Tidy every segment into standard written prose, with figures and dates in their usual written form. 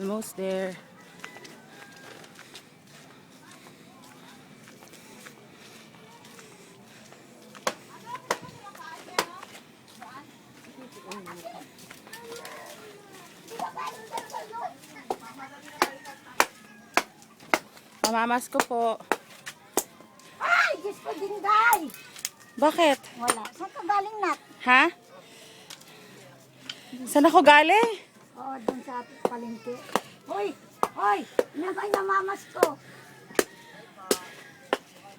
Almost there. Mamamas ko po. Ay, Diyos ko dinday! Bakit? Wala. Saan ka galing, Nat? Ha? Saan ako galing? Oo, dun sa palengke. Hoy! Hoy! Nabay na mamas ko.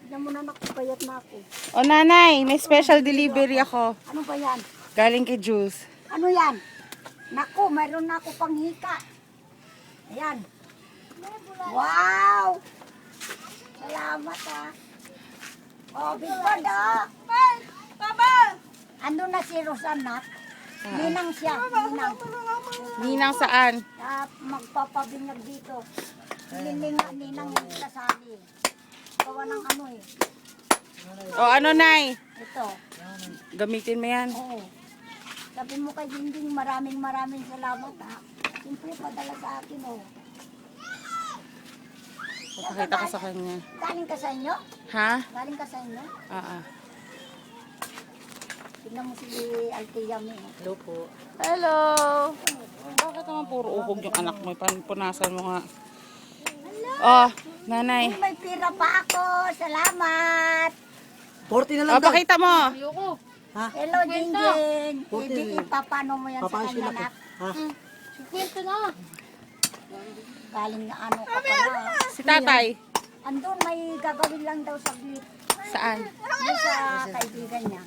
Tignan mo na nakapayat na ako. O nanay, may special delivery ako. Ano ba yan? Galing kay Jules. Ano yan? Naku, mayroon na ako panghika. Ayan. Wow! Salamat ha. Oh, big bird ah. Papa! Ando na si Rosanat. Ninang siya. Ninang. Ninang saan? Magpapabinyag dito. Ninang yung kasali. Gawa ng ano eh. O ano nay? Ito. Gamitin mo yan. Oo. Sabi mo kay Dingding, maraming salamat ha. Siyempre padala sa akin oh. Papakita ko sa kanya. Galing ka sa inyo? Ha? Galing ka sa inyo? Tignan mo si Althea mo. Hello po. Hello! Bakit naman puro uhog yung anak mo? Punasan mo nga. Oh, nanay. Uy, may pira pa ako. Salamat. 40 na lang Oh, pakita mo. Hello, Dingding. Ipapano mo yan sa kanya, nak? Ha? 50 na. Galing na ano ka pala. Si tatay. Andun, may gagawin lang daw saglit. Saan? Doon sa kaibigan niya.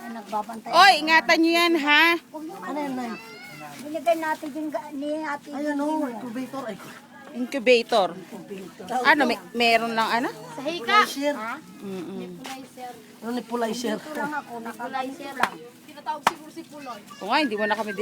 Ay, nagbabantay. Oy, ingatan nyo yan, ha? Ano yan, Nay? Binigay natin yung ni ate. Ayan o, incubator. Ay, Incubator. Ano, meron lang ano? nebulizer. Ha? Ano nebulizer? Ito lang ako, nakalain lang. Kung nga, hindi mo na kami